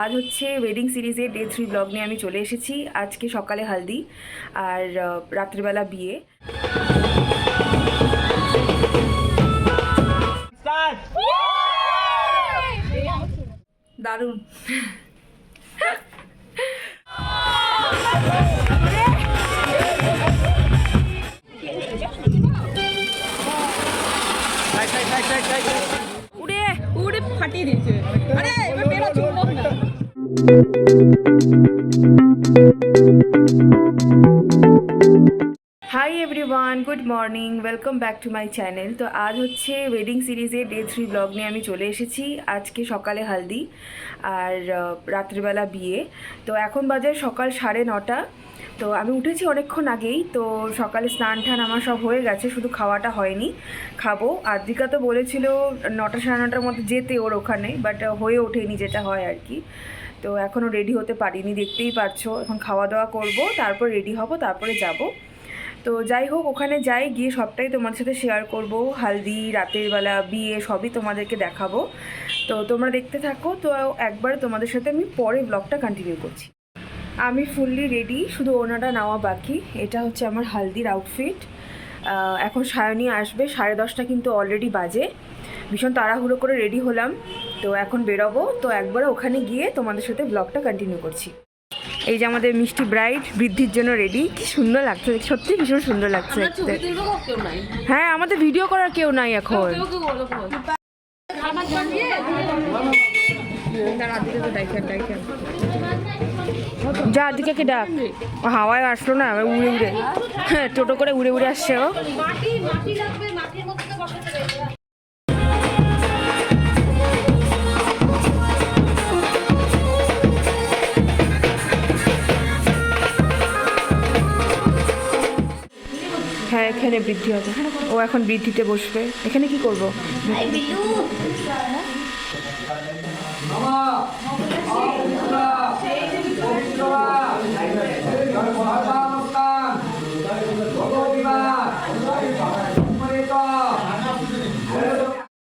আজ হচ্ছে ওয়েডিং সিরিজের ডে 3 ব্লগ নিয়ে আমি চলে এসেছি। আজকে সকালে হালদি আর রাত্রিবেলা বিয়ে। দারুণ। উড়ে উড়ে ফাটিয়ে দিয়েছে। আরে এবার বেরো চুপ না। Hi everyone, good morning, welcome back to my channel. তো আজ হচ্ছে ওয়েডিং সিরিজের ডে 3 ব্লগ নিয়ে আমি চলে এসেছি। আজকে সকালে হালদি আর রাত্রিবেলা বিয়ে। তো এখন বাজে সকাল 9:30। তো আমি উঠেছি অনেকক্ষণ আগেই। তো সকালে স্নান টান আমার সব হয়ে গেছে, শুধু খাওয়াটা হয়নি, খাবো। আদ্রিকা তো বলেছিল 9টা 9:30 মধ্যে যেতে ওর ওখানে, বাট হয়ে ওঠেনি, যেটা হয় আর কি। তো এখনও রেডি হতে পারিনি, দেখতেই পারছো। এখন খাওয়া দাওয়া করবো, তারপর রেডি হব, তারপরে যাব। তো যাই হোক, ওখানে যাই, গিয়ে সবটাই তোমার সাথে শেয়ার করব। হালদি, রাতের বেলা, বিয়ে, সবই তোমাদেরকে দেখাবো। তো তোমরা দেখতে থাকো। তো একবার তোমাদের সাথে আমি পরে ব্লগটা কন্টিনিউ করছি। আমি ফুললি রেডি, শুধু ওনাটা নেওয়া বাকি। এটা হচ্ছে আমার হালদির আউটফিট। এখন সায়নী আসবে, 10:30 কিন্তু অলরেডি বাজে। ভীষণ তাড়াহুড়ো করে রেডি হলাম। তো এখন বেরোবো। তো একবার ওখানে গিয়ে তোমাদের সাথে ব্লগটা কন্টিনিউ করছি। এই যে আমাদের মিষ্টি ব্রাইড বৃদ্ধির জন্য রেডি। কি সুন্দর লাগছে, সত্যি ভীষণ সুন্দর লাগছে। হ্যাঁ, আমাদের ভিডিও করার কেউ নাই এখন। যা দিকে ডাক, হাওয়ায় আসলো না, উড়ে উড়ে, হ্যাঁ টোটো করে উড়ে উড়ে আসছে ও। হ্যাঁ, এখানে বৃদ্ধি হবে। ও এখন বৃদ্ধিতে বসবে। এখানে কি করবো?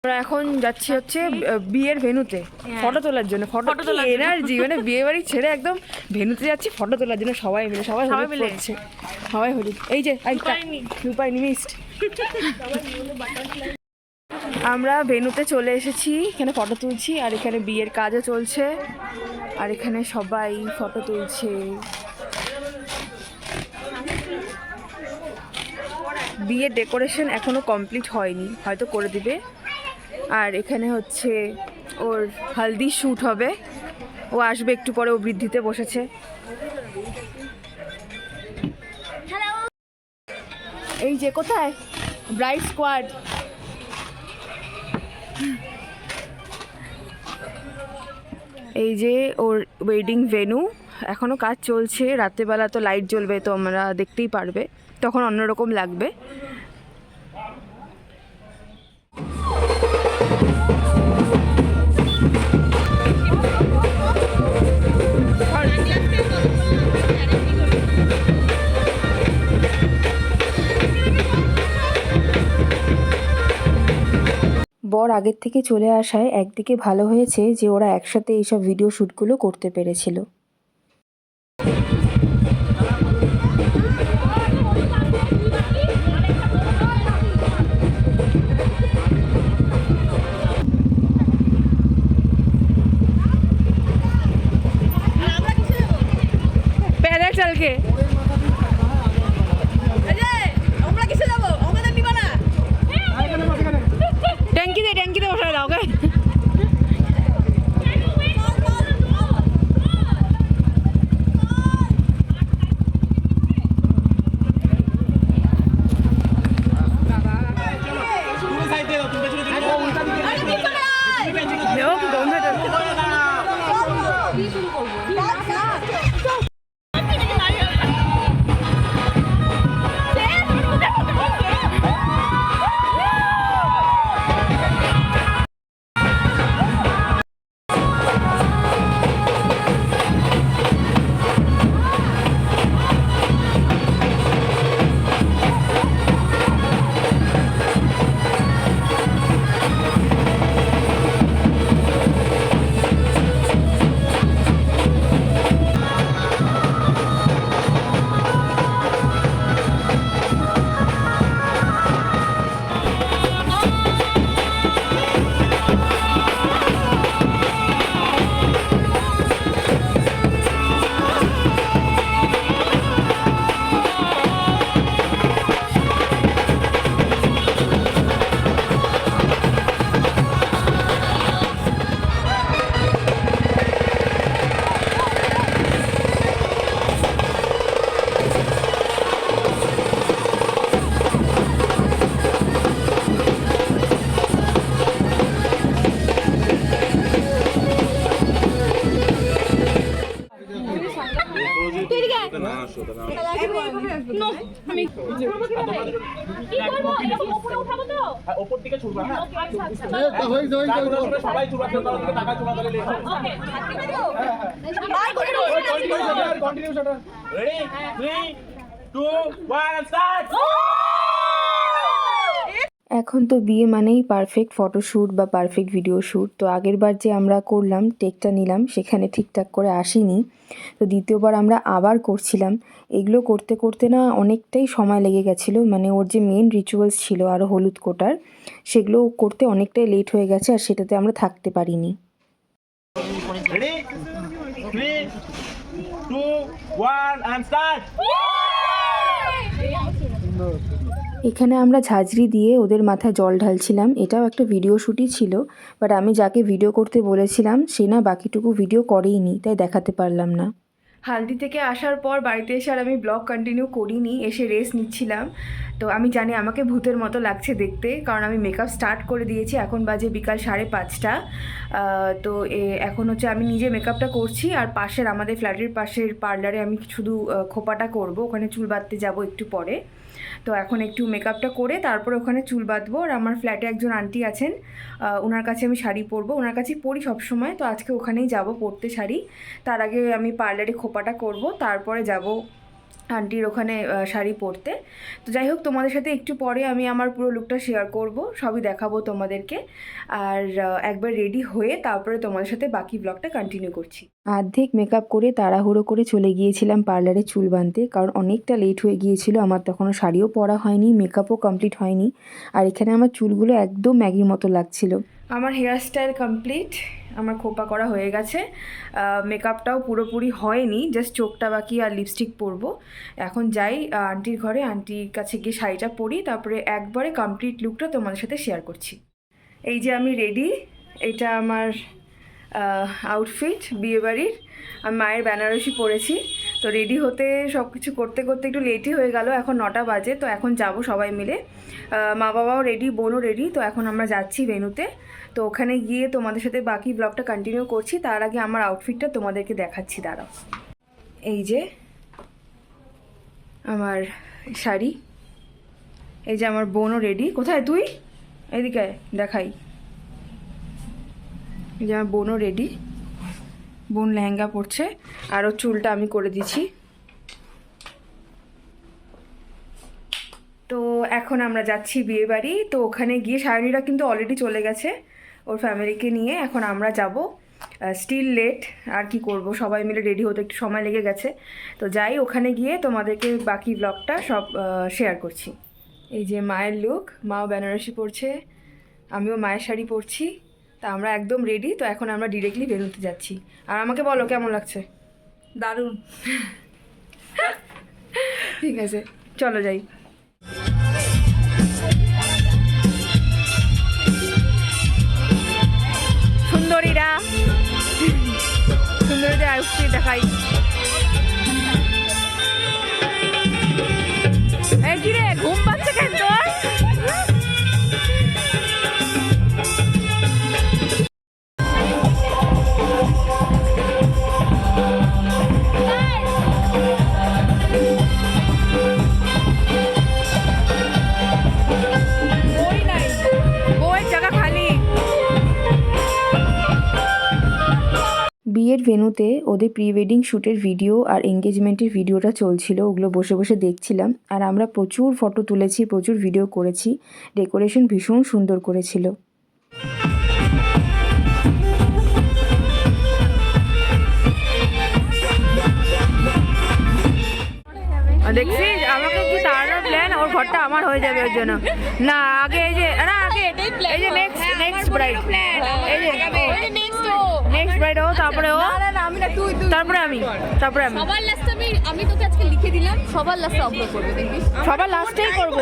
আমরা এখন যাচ্ছি হচ্ছে বিয়ের ভেন্যুতে ফটো তোলার জন্য। ফটো তোলার এনার্জি, মানে বিয়ে বাড়ি ছেড়ে একদম ভেন্যুতে যাচ্ছি ফটো তোলার জন্য। সবাই মিলে সবাই মিলে সবাই হলি। এই যে রূপাইনি মিস্ট। আমরা ভেন্যুতে চলে এসেছি, এখানে ফটো তুলছি। আর এখানে বিয়ের কাজও চলছে, আর এখানে সবাই ফটো তুলছে। বিয়ের ডেকোরেশন এখনো কমপ্লিট হয়নি, হয়তো করে দিবে। আর এখানে হচ্ছে ওর হালদি শ্যুট হবে, ও আসবে একটু পরে। ও বৃদ্ধিতে বসেছে। এই যে কোথায় ব্রাইড স্কোয়াড। এই যে ওর ওয়েডিং ভেন্যু, এখনও কাজ চলছে। রাত্রেবেলা তো লাইট জ্বলবে, তো আমরা দেখতেই পারবে, তখন অন্যরকম লাগবে। বর আগের থেকে চলে আসায় একদিকে ভালো হয়েছে যে ওরা একসাথে এইসব ভিডিও শ্যুটগুলো করতে পেরেছিল। প্যারা চালকে ট্যাঙ্কিতে বসায় দাও, ওকে? আসো তবে ওপর দিকে ছুটবা হ্যাঁ সবাই ছুটবা কেউ কারো দিকে টাকা ছুটবা তাহলে লেট হবে কন্টিনিউ শট রেডি 3 2 1 স্টার্ট এখন তো বিয়ে মানেই পারফেক্ট ফটোশ্যুট বা পারফেক্ট ভিডিও শ্যুট। তো আগেরবার যে আমরা করলাম টেকটা নিলাম সেখানে ঠিকঠাক করে আসেনি, তো দ্বিতীয়বার আমরা আবার করছিলাম। এগুলো করতে করতে না অনেকটাই সময় লেগে গেছিলো, মানে ওর যে মেন রিচুয়ালস ছিল আরও হলুদ কোটার, সেগুলো করতে অনেকটাই লেট হয়ে গেছে আর সেটাতে আমরা থাকতে পারিনি। রেডি 3 2 1 and start এখানে আমরা ঝাঁঝরি দিয়ে ওদের মাথায় জল ঢালছিলাম। এটাও একটা ভিডিও শ্যুটই ছিল, বাট আমি যাকে ভিডিও করতে বলেছিলাম সে না বাকিটুকু ভিডিও করেইনি, তাই দেখাতে পারলাম না। হালদি থেকে আসার পর বাড়িতে এসে আর আমি ব্লগ কন্টিনিউ করিনি, এসে রেস্ট নিচ্ছিলাম। তো আমি জানি আমাকে ভূতের মতো লাগছে দেখতে, কারণ আমি মেকআপ স্টার্ট করে দিয়েছি। এখন বাজে বিকাল 5:30। তো এখন হচ্ছে আমি নিজে মেকআপটা করছি, আর পাশের আমাদের ফ্ল্যাটের পাশের পার্লারে আমি শুধু খোপাটা করব, ওখানে চুল বাঁধতে যাব একটু পরে। তো এখন একটু মেকআপটা করে তারপরে ওখানে চুল বাঁধবো। আর আমার ফ্ল্যাটে একজন আন্টি আছেন, ওনার কাছে আমি শাড়ি পরবো, ওনার কাছেই পরি সবসময়। তো আজকে ওখানেই যাব পরতে শাড়ি। তার আগে আমি পার্লারে খোপাটা করব, তারপরে যাব আন্টির ওখানে শাড়ি পরতে। তো যাই হোক, তোমাদের সাথে একটু পরে আমি আমার পুরো লুকটা শেয়ার করব, সবই দেখাবো তোমাদেরকে। আর একবার রেডি হয়ে তারপরে তোমাদের সাথে বাকি ব্লগটা কন্টিনিউ করছি। অর্ধেক মেকআপ করে তাড়াহুড়ো করে চলে গিয়েছিলাম পার্লারে চুল বাঁধতে, কারণ অনেকটা লেট হয়ে গিয়েছিল। আমার তখনও শাড়িও পরা হয়নি, মেকআপও কমপ্লিট হয়নি, আর এখানে আমার চুলগুলো একদম ম্যাগির মতো লাগছিল। আমার হেয়ার স্টাইল কমপ্লিট, আমার খোপা করা হয়ে গেছে, মেকআপটাও পুরোপুরি হয়নি, জাস্ট চোখটা বাকি আর লিপস্টিক পরবো। এখন যাই আন্টির ঘরে, আন্টির কাছে গিয়ে শাড়িটা পরি, তারপরে একবারে কমপ্লিট লুকটা তোমাদের সাথে শেয়ার করছি। এই যে আমি রেডি, এটা আমার আউটফিট বিয়েবাড়ির। আমি মায়ের বেনারসি পরেছি। তো রেডি হতে সব কিছু করতে করতে একটু লেটই হয়ে গেল, এখন 9টা বাজে। তো এখন যাব সবাই মিলে, মা বাবাও রেডি, বোনও রেডি। তো এখন আমরা যাচ্ছি ভেন্যুতে। তো ওখানে গিয়ে তোমাদের সাথে বাকি ব্লগটা কন্টিনিউ করছি। তার আগে আমার আউটফিটটা তোমাদেরকে দেখাচ্ছি, দাঁড়াও। এই যে আমার শাড়ি, এই যে আমার বোনও রেডি। কোথায় তুই? এদিকে দেখাই। এই যে আমার বোনও রেডি, বোন লেহেঙ্গা পরছে, আর ওর চুলটা আমি করে দিচ্ছি। তো এখন আমরা যাচ্ছি বিয়ে বাড়ি। তো ওখানে গিয়ে সায়নীরা কিন্তু অলরেডি চলে গেছে ওর ফ্যামিলিকে নিয়ে, এখন আমরা যাব। স্টিল লেট, আর কি করব, সবাই মিলে রেডি হতে একটু সময় লেগে গেছে। তো যাই, ওখানে গিয়ে তোমাদেরকে বাকি ব্লগটা সব শেয়ার করছি। এই যে মায়ের লুক, মাও বেনারসি পরছে, আমিও মায়ের শাড়ি পরছি। তা আমরা একদম রেডি। তো এখন আমরা ডিরেক্টলি বেরোতে যাচ্ছি। আর আমাকে বলো কেমন লাগছে? দারুণ। ঠিক আছে, চলো যাই। সুন্দরীরা, সুন্দরীদের আউটফিট দেখাই। এই কি রে, ঘুম পাচ্ছে কেন তোর? বিয়ের ভেন্যুতে ওদের প্রি ওয়েডিং শ্যুটের ভিডিও আর এঙ্গেজমেন্টের ভিডিওটা চলছিল, ওগুলো বসে বসে দেখছিলাম। আর আমরা প্রচুর ফটো তুলেছি, প্রচুর ভিডিও করেছি, ডেকোরেশন ভীষণ সুন্দর করেছিল। দেখছিস আমাকে কি তাড়ানোর প্ল্যান, ওর ঘরটা আমার হয়ে যাবে ওর জন্য। না আগে এই যে, না আগে এই যে নেক্সট ব্রাইড, এই যে নেক্সট ব্রাইড ও, তারপরে ও, তারপরে আমি সবার লাস্টে আমি তোকে আজকে লিখে দিলাম, সবার লাস্টে আপলোড করবে, দেখবি? সবার লাস্টেই করব,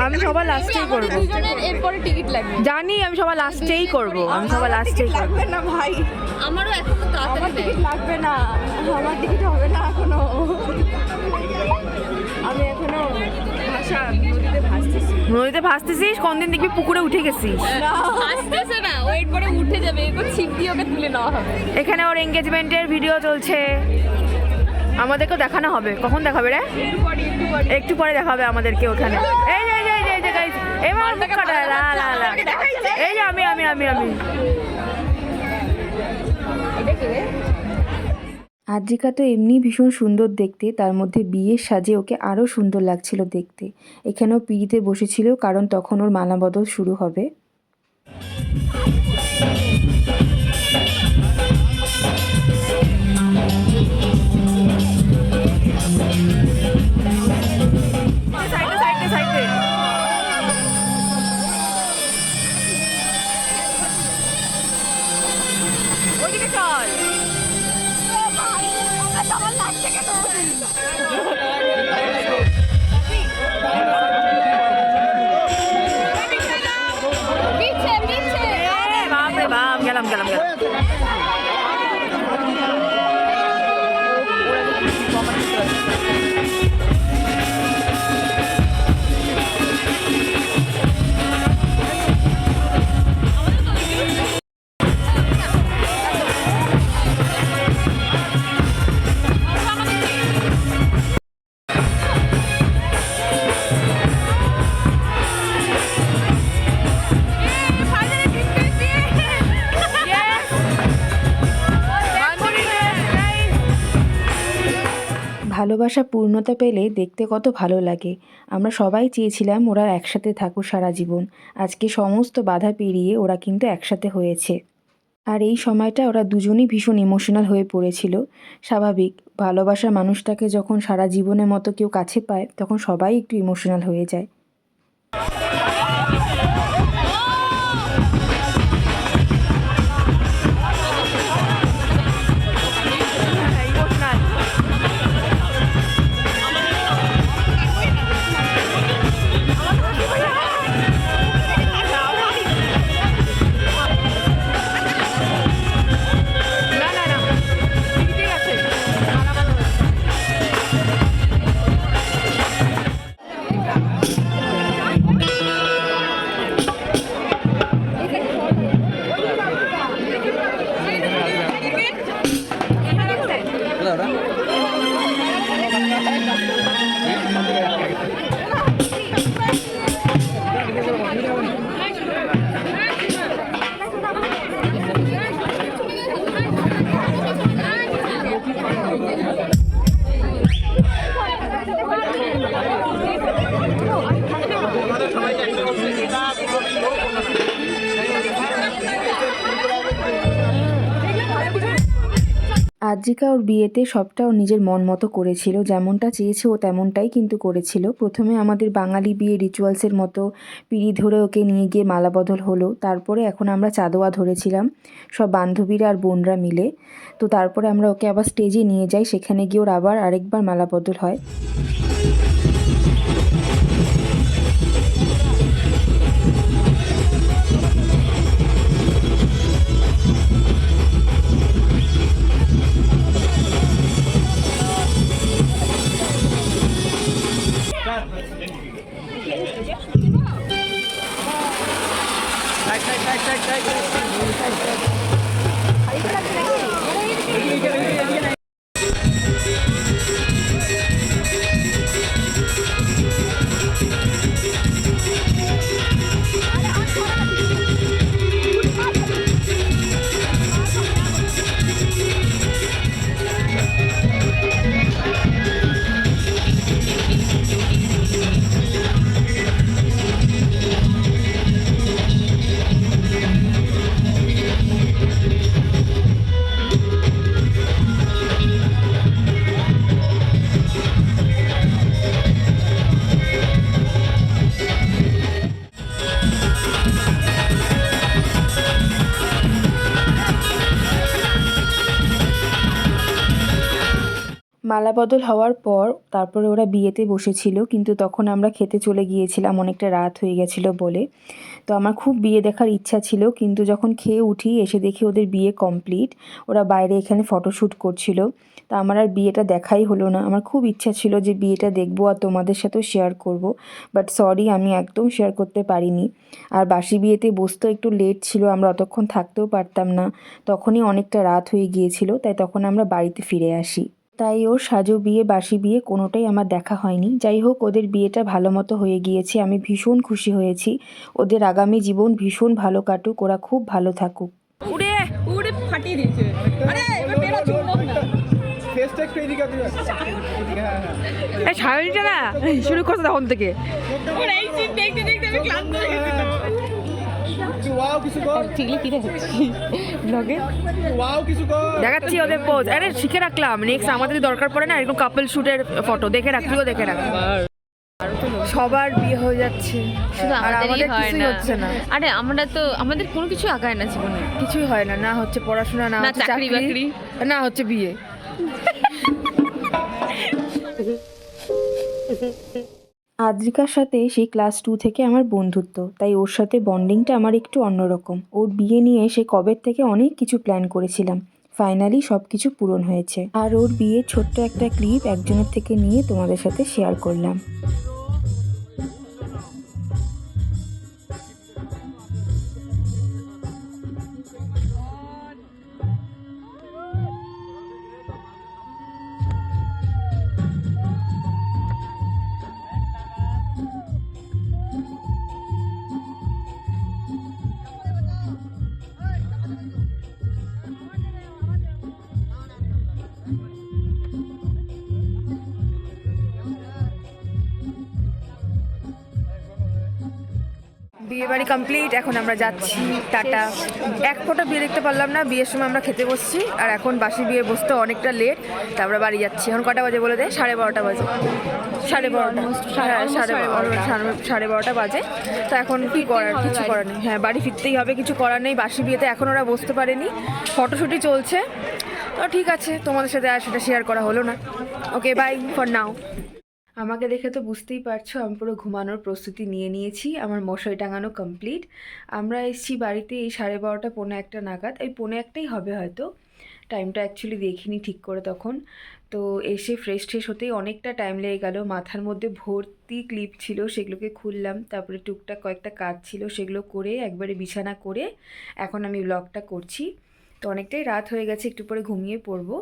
আমি সবার লাস্টেই করব। দুজনের এরপরে টিকিট লাগবে, জানি আমি সবার লাস্টেই করব, আমি সবার লাস্টেই করব। না ভাই, আমারও এখনো তাড়াতাড়ি টিকিট লাগবে না, আমার টিকিট হবে না এখনো। আমি এখনো নদীতে ভাসতেছিস, কোনদিন দেখবি পুকুরে উঠে গেছিস। আসতেছে না, ও এরপরে উঠে যাবে, এরপর ছিপ দিয়ে ওকে তুলে নেওয়া হবে। এখানে ওর এঙ্গেজমেন্টের ভিডিও চলছে, আমাদেরকেও দেখানো হবে, কখন দেখাবে রে? একটু পরে দেখাবে আমাদেরকে ওখানে। এই যে এই যে এই যে গাইস, এবার মুখ কাটা, লা লা লা। এই যে আমি। আদ্রিকা তো এমনি ভীষণ সুন্দর দেখতে, তার মধ্যে বিয়ের সাজে ওকে আরও সুন্দর লাগছিল দেখতে। এখানেও পিড়িতে বসেছিল, কারণ তখন ওর মালা বদল শুরু হবে। গেলাম। ভালোবাসা পূর্ণতা পেলে দেখতে কত ভালো লাগে। আমরা সবাই চেয়েছিলাম ওরা একসাথে থাকুক সারা জীবন। আজকে সমস্ত বাধা পেরিয়ে ওরা কিন্তু একসাথে হয়েছে। আর এই সময়টা ওরা দুজনেই ভীষণ ইমোশনাল হয়ে পড়েছিল। স্বাভাবিক, ভালোবাসার মানুষটাকে যখন সারা জীবনের মতো কেউ কাছে পায়, তখন সবাই একটু ইমোশনাল হয়ে যায়। আদ্রিকা ওর বিয়েতে সবটা ও নিজের মন মতো করেছিল, যেমনটা চেয়েছে ও তেমনটাই কিন্তু করেছিল। প্রথমে আমাদের বাঙালি বিয়ে রিচুয়ালসের মতো পিঁড়ি ধরে ওকে নিয়ে গিয়ে মালা বদল হলো। তারপরে এখন আমরা চাঁদোয়া ধরেছিলাম সব বান্ধবীরা আর বোনরা মিলে। তো তারপরে আমরা ওকে আবার স্টেজে নিয়ে যাই, সেখানে গিয়ে ওর আবার আরেকবার মালা বদল হয়। মালা বদল হওয়ার পর তারপরে ওরা বিয়েতে বসেছিল, কিন্তু তখন আমরা খেতে চলে গিয়েছিলাম, অনেকটা রাত হয়ে গেছিলো বলে। তো আমার খুব বিয়ে দেখার ইচ্ছা ছিল, কিন্তু যখন খেয়ে উঠি এসে দেখি ওদের বিয়ে কমপ্লিট। ওরা বাইরে এখানে ফটোশ্যুট করছিল। তা আমার আর বিয়েটা দেখাই হলো না। আমার খুব ইচ্ছা ছিল যে বিয়েটা দেখবো আর তোমাদের সাথেও শেয়ার করব, বাট সরি, আমি একদম শেয়ার করতে পারিনি। আর বাসি বিয়েতে বসতেও একটু লেট ছিল, আমরা অতক্ষণ থাকতেও পারতাম না, তখনই অনেকটা রাত হয়ে গিয়েছিল, তাই তখন আমরা বাড়িতে ফিরে আসি। তাই ওর সাজো বিয়ে বাসি বিয়ে কোনোটাই আমার দেখা হয়নি। যাই হোক, ওদের বিয়েটা ভালো মতো হয়ে গিয়েছে, আমি ভীষণ খুশি হয়েছি। ওদের আগামী জীবন ভীষণ ভালো কাটুক, ওরা খুব ভালো থাকুক। উড়ে উড়ে ফাটিয়ে দিয়েছে। আরে এবার বেরো চুম্বক না। ফেসটা একটু এদিকে দিবে। হ্যাঁ হ্যাঁ। ছাড়িটা না শুরু করছে তখন থেকে। ওর এই সিন দেখতে দেখতে আমি ক্লান্ত হয়ে গেছি। ওয়াও কিছু কর। ঠিকই কি দেখছি ব্লগে ওয়াও কিছু কর। দেখাচ্ছি ওদের পোজ। আরে শিখে রাখলাম, নেক্সট আমাদের দরকার পড়ে না এরকম কাপল শুটের ফটো দেখে রাখলিও দেখে রাখ। সবার বিয়ে হয়ে যাচ্ছে শুধু আর আমাদেরই আমাদের হয় কিছুই না। হচ্ছে না। আরে আমরা তো আমাদের কোনো কিছু আগায় না জীবনে। কিছুই হয় না, না হচ্ছে পড়াশোনা, না না হচ্ছে চাকরি বাকরি। না হচ্ছে বিয়ে। আদ্রিকার সাথে সেই ক্লাস 2 থেকে আমার বন্ধুত্ব, তাই ওর সাথে বন্ডিংটা আমার একটু অন্যরকম। ওর বিয়ে নিয়ে সে কবে থেকে অনেক কিছু প্ল্যান করেছিলাম, ফাইনালি সব কিছু পূরণ হয়েছে। আর ওর বিয়ের ছোট্ট একটা ক্লিপ একজনের থেকে নিয়ে তোমাদের সাথে শেয়ার করলাম। বিয়ে বাড়ি কমপ্লিট, এখন আমরা যাচ্ছি টাটা। এক ফোঁটা বিয়ে দেখতে পারলাম না, বিয়ের সময় আমরা খেতে বসছি আর এখন বাসি বিয়ে বসতে অনেকটা লেট, তারপরে বাড়ি যাচ্ছি। এখন কটা বাজে বলে দেয়? 12:30 বাজে। 12:30, হ্যাঁ 12:30 বাজে। তো এখন কি করার, কিছু করার নেই। হ্যাঁ বাড়ি ফিরতেই হবে, কিছু করার নেই। বাসি বিয়েতে এখন ওরা বসতে পারেনি, ফটোশুটই চলছে। তো ঠিক আছে, তোমাদের সাথে আর সেটা শেয়ার করা হলো না। Okay bye for now. আমাকে দেখে তো বুঝতেই পারছো আমি পুরো ঘুমানোর প্রস্তুতি নিয়ে নিয়েছি, আমার মশারি টাঙানো কমপ্লিট। আমরা এসেছি বাড়িতে এই 12:30 পৌনে 1 নাগাদ, এই পৌনে 1টাই হবে হয়তো, টাইমটা অ্যাকচুয়ালি দেখিনি ঠিক করে তখন। তো এসে ফ্রেশ ট্রেশ হতেই অনেকটা টাইম লেগে গেল। মাথার মধ্যে ভর্তি ক্লিপ ছিল, সেগুলোকে খুললাম, তারপরে টুকটাক কয়েকটা কাজ ছিল সেগুলো করে একবারে বিছানা করে এখন আমি ব্লগটা করছি। তো অনেকটাই রাত হয়ে গেছে, একটু পরে ঘুমিয়ে পড়বো।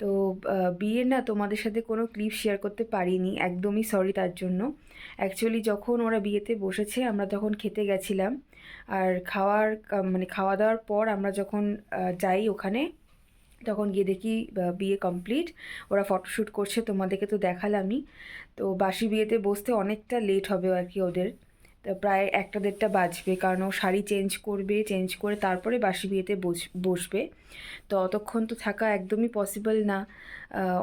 তো বিয়ের না তোমাদের সাথে কোনো ক্লিপ শেয়ার করতে পারিনি, একদমই সরি তার জন্য। অ্যাকচুয়ালি যখন ওরা বিয়েতে বসেছে আমরা তখন খেতে গেছিলাম, আর মানে খাওয়া দাওয়ার পর আমরা যখন যাই ওখানে, তখন গিয়ে দেখি বিয়ে কমপ্লিট, ওরা ফটোশ্যুট করছে, তোমাদেরকে তো দেখালামই। তো বাসি বিয়েতে বসতে অনেকটা লেট হবে আর কি ওদের, তো প্রায় 1টা 1:30 বাজবে, কারণ ও শাড়ি চেঞ্জ করবে, চেঞ্জ করে তারপরে বাসি বিয়েতে বসবে। তো অতক্ষণ তো থাকা একদমই পসিবল না,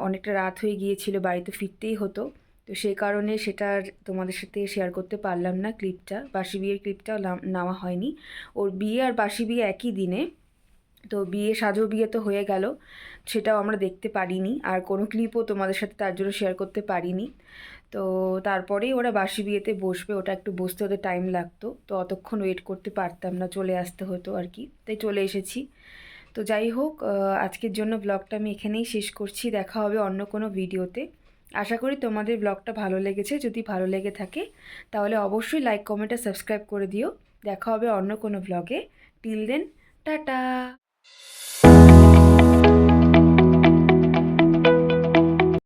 অনেকটা রাত হয়ে গিয়েছিল, বাড়িতে ফিরতেই হতো। তো সেই কারণে সেটা আর তোমাদের সাথে শেয়ার করতে পারলাম না ক্লিপটা, বাসি বিয়ের ক্লিপটাও নেওয়া হয়নি। ওর বিয়ে আর বাসি বিয়ে একই দিনে, তো বিয়ে সাজো বিয়ে তো হয়ে গেল, সেটাও আমরা দেখতে পারিনি, আর কোনো ক্লিপও তোমাদের সাথে তার জন্য শেয়ার করতে পারিনি। তো তারপরেই ওরা বাসি বিয়েতে বসবে, ওটা একটু বসতে ওদের টাইম লাগতো, তো অতক্ষণ ওয়েট করতে পারতাম না, চলে আসতে হতো আর কি, তাই চলে এসেছি। তো যাই হোক, আজকের জন্য ব্লগটা আমি এখানেই শেষ করছি, দেখা হবে অন্য কোনো ভিডিওতে। আশা করি তোমাদের ব্লগটা ভালো লেগেছে, যদি ভালো লেগে থাকে তাহলে অবশ্যই লাইক কমেন্ট আর সাবস্ক্রাইব করে দিও। দেখা হবে অন্য কোনো ব্লগে, টিল দেন টাটা।